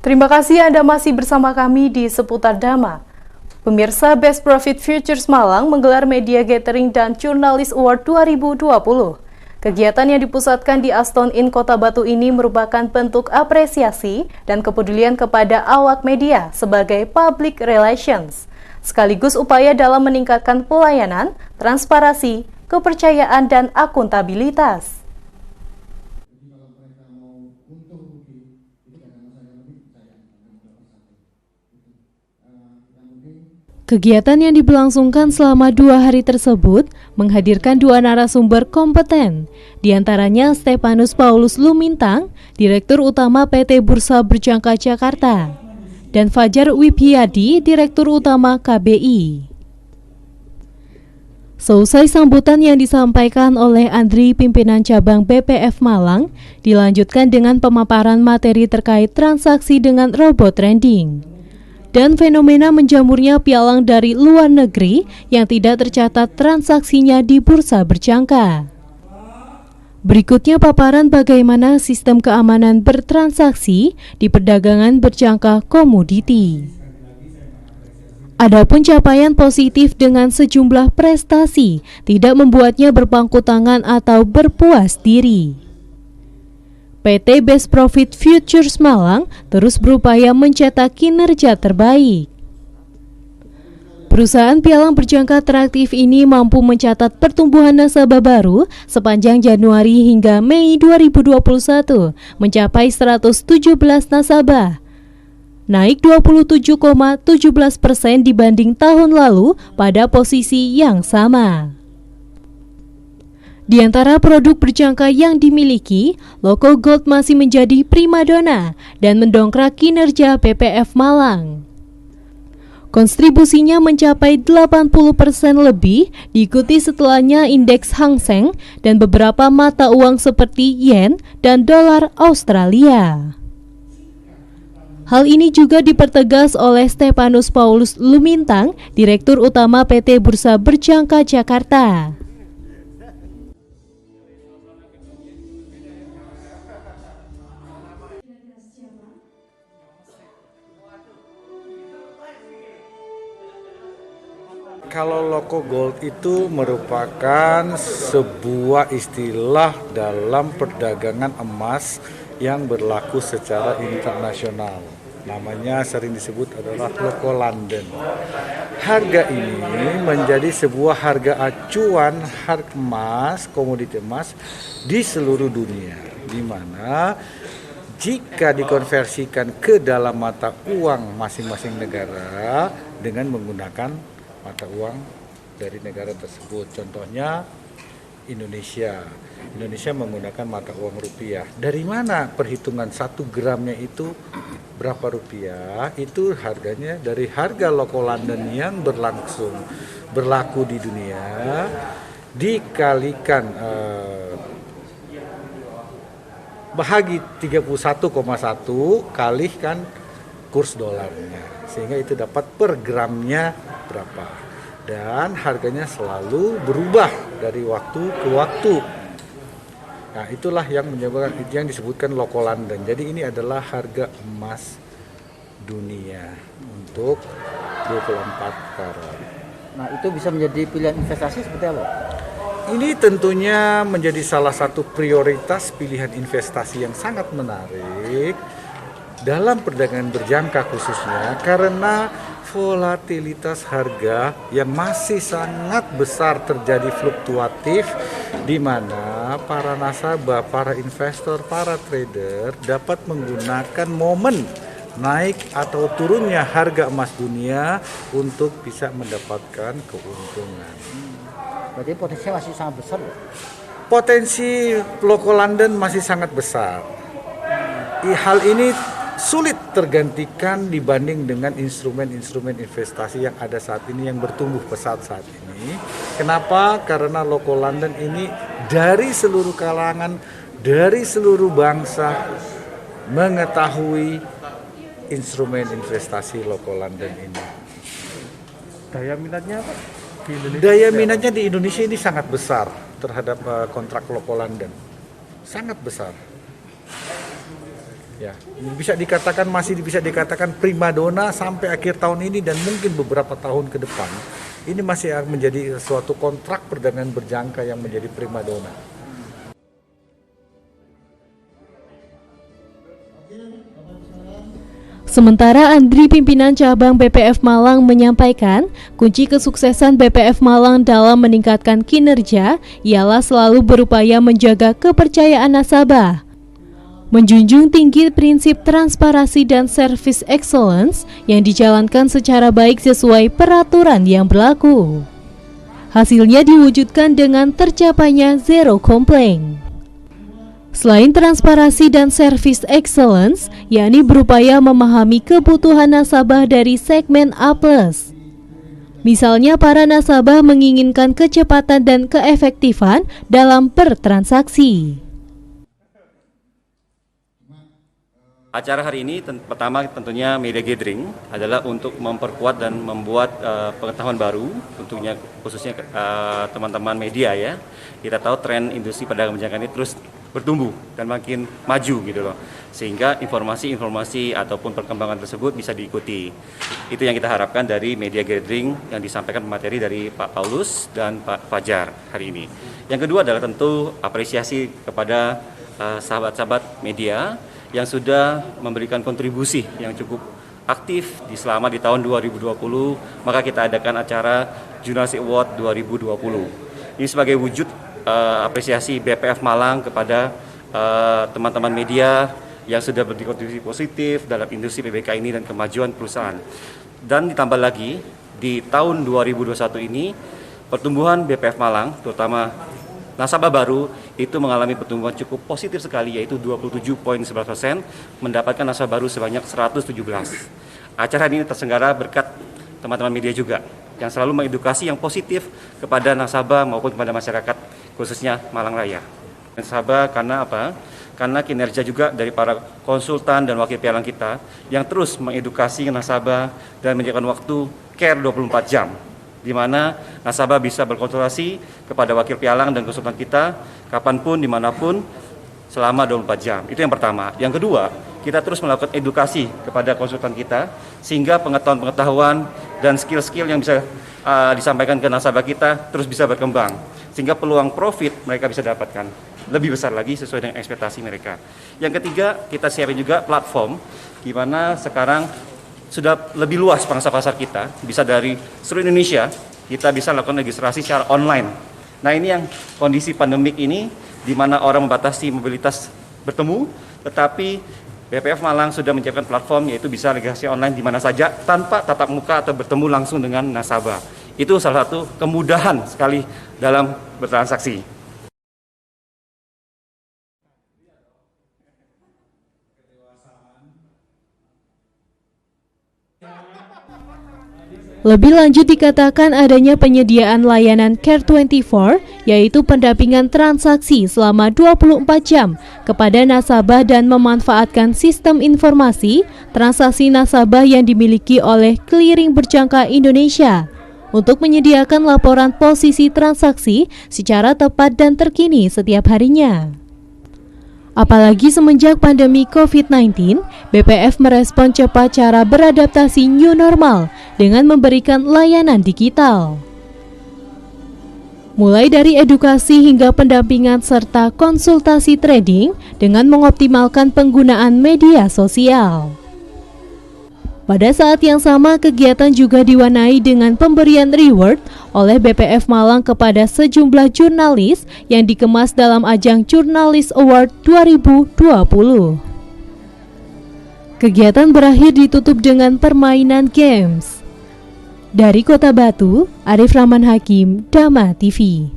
Terima kasih Anda masih bersama kami di Seputar Dama. Pemirsa, Best Profit Futures Malang menggelar Media Gathering dan Jurnalis Award 2020. Kegiatan yang dipusatkan di Aston Inn Kota Batu ini merupakan bentuk apresiasi dan kepedulian kepada awak media sebagai public relations, sekaligus upaya dalam meningkatkan pelayanan, transparansi, kepercayaan, dan akuntabilitas. Kegiatan yang diberlangsungkan selama 2 hari tersebut menghadirkan 2 narasumber kompeten, diantaranya Stefanus Paulus Lumintang, Direktur Utama PT Bursa Berjangka Jakarta, dan Fajar Wibhiyadi, Direktur Utama KBI. Seusai sambutan yang disampaikan oleh Andri, pimpinan cabang BPF Malang, dilanjutkan dengan pemaparan materi terkait transaksi dengan robot trading dan fenomena menjamurnya pialang dari luar negeri yang tidak tercatat transaksinya di bursa berjangka. Berikutnya paparan bagaimana sistem keamanan bertransaksi di perdagangan berjangka komoditi. Adapun capaian positif dengan sejumlah prestasi tidak membuatnya berpangku tangan atau berpuas diri. PT Best Profit Futures Malang terus berupaya mencetak kinerja terbaik. Perusahaan pialang berjangka teraktif ini mampu mencatat pertumbuhan nasabah baru sepanjang Januari hingga Mei 2021 mencapai 117 nasabah, naik 27,17% dibanding tahun lalu pada posisi yang sama. Di antara produk berjangka yang dimiliki, Loco Gold masih menjadi primadona dan mendongkrak kinerja BPF Malang. Kontribusinya mencapai 80% lebih, diikuti setelahnya indeks Hang Seng dan beberapa mata uang seperti yen dan dolar Australia. Hal ini juga dipertegas oleh Stefanus Paulus Lumintang, Direktur Utama PT Bursa Berjangka Jakarta. Kalau Loco Gold itu merupakan sebuah istilah dalam perdagangan emas yang berlaku secara internasional. Namanya sering disebut adalah Loco London. Harga ini menjadi sebuah harga acuan harga emas, komoditi emas di seluruh dunia, di mana jika dikonversikan ke dalam mata uang masing-masing negara dengan menggunakan mata uang dari negara tersebut. Contohnya Indonesia menggunakan mata uang rupiah. Dari mana perhitungan 1 gramnya itu berapa rupiah? Itu harganya dari harga Loco London yang berlaku di dunia dikalikan bahagi 31,1 kalikan kurs dolarnya, sehingga itu dapat per gramnya berapa, dan harganya selalu berubah dari waktu ke waktu. Nah, itulah yang menyebabkan yang disebutkan Loco London. Jadi ini adalah harga emas dunia untuk 24 karat. Nah, itu bisa menjadi pilihan investasi seperti apa? Ini tentunya menjadi salah satu prioritas pilihan investasi yang sangat menarik dalam perdagangan berjangka khususnya karena volatilitas harga yang masih sangat besar terjadi fluktuatif, di mana para nasabah, para investor, para trader dapat menggunakan momen naik atau turunnya harga emas dunia untuk bisa mendapatkan keuntungan. Berarti potensinya masih sangat besar ya? Potensi Loco London masih sangat besar. Hal ini sulit tergantikan dibanding dengan instrumen-instrumen investasi yang ada saat ini yang bertumbuh pesat saat ini. Kenapa? Karena Loco London ini dari seluruh kalangan, dari seluruh bangsa mengetahui instrumen investasi Loco London ini. Daya minatnya apa? Di Indonesia? Daya minatnya di Indonesia ini sangat besar terhadap kontrak Loco London. Sangat besar. Ya, masih bisa dikatakan primadona sampai akhir tahun ini dan mungkin beberapa tahun ke depan. Ini masih menjadi suatu kontrak perdagangan berjangka yang menjadi primadona. Sementara Andri pimpinan cabang BPF Malang menyampaikan, kunci kesuksesan BPF Malang dalam meningkatkan kinerja ialah selalu berupaya menjaga kepercayaan nasabah, menjunjung tinggi prinsip transparansi dan service excellence yang dijalankan secara baik sesuai peraturan yang berlaku. Hasilnya diwujudkan dengan tercapainya zero complaint. Selain transparansi dan service excellence, yakni berupaya memahami kebutuhan nasabah dari segmen A+. Misalnya para nasabah menginginkan kecepatan dan keefektifan dalam bertransaksi. Acara hari ini pertama tentunya media gathering adalah untuk memperkuat dan membuat pengetahuan baru, tentunya khususnya teman-teman media ya. Kita tahu tren industri perdagangan berjangka ini terus bertumbuh dan makin maju gitu loh, sehingga informasi-informasi ataupun perkembangan tersebut bisa diikuti. Itu yang kita harapkan dari media gathering yang disampaikan materi dari Pak Paulus dan Pak Fajar hari ini. Yang kedua adalah tentu apresiasi kepada sahabat-sahabat media yang sudah memberikan kontribusi yang cukup aktif selama di tahun 2020, maka kita adakan acara Jurnalis Award 2020. Ini sebagai wujud apresiasi BPF Malang kepada teman-teman media yang sudah berkontribusi positif dalam industri PBK ini dan kemajuan perusahaan. Dan ditambah lagi, di tahun 2021 ini, pertumbuhan BPF Malang, terutama nasabah baru, itu mengalami pertumbuhan cukup positif sekali, yaitu 27,11%, mendapatkan nasabah baru sebanyak 117. Acara ini terselenggara berkat teman-teman media juga, yang selalu mengedukasi yang positif kepada nasabah maupun kepada masyarakat, khususnya Malang Raya. Nasabah karena apa? Karena kinerja juga dari para konsultan dan wakil pialang kita yang terus mengedukasi nasabah dan menyediakan waktu care 24 jam, di mana nasabah bisa berkonsultasi kepada wakil pialang dan konsultan kita kapanpun, dimanapun, selama 24 jam. Itu yang pertama. Yang kedua, kita terus melakukan edukasi kepada konsultan kita, sehingga pengetahuan dan skill-skill yang bisa disampaikan ke nasabah kita terus bisa berkembang, sehingga peluang profit mereka bisa dapatkan lebih besar lagi sesuai dengan ekspektasi mereka. Yang ketiga, kita siapin juga platform, di mana sekarang sudah lebih luas pangsa pasar kita, bisa dari seluruh Indonesia, kita bisa lakukan registrasi secara online. Nah, ini yang kondisi pandemik ini, di mana orang membatasi mobilitas bertemu, tetapi BPF Malang sudah menyiapkan platform, yaitu bisa registrasi online di mana saja tanpa tatap muka atau bertemu langsung dengan nasabah. Itu salah satu kemudahan sekali dalam bertransaksi. Lebih lanjut dikatakan adanya penyediaan layanan Care24, yaitu pendampingan transaksi selama 24 jam kepada nasabah dan memanfaatkan sistem informasi transaksi nasabah yang dimiliki oleh Clearing Berjangka Indonesia untuk menyediakan laporan posisi transaksi secara tepat dan terkini setiap harinya. Apalagi semenjak pandemi COVID-19, BPF merespon cepat cara beradaptasi new normal dengan memberikan layanan digital. Mulai dari edukasi hingga pendampingan serta konsultasi trading dengan mengoptimalkan penggunaan media sosial. Pada saat yang sama, kegiatan juga diwarnai dengan pemberian reward oleh BPF Malang kepada sejumlah jurnalis yang dikemas dalam ajang Jurnalis Award 2020. Kegiatan berakhir ditutup dengan permainan games. Dari Kota Batu, Arif Rahman Hakim, Dama TV.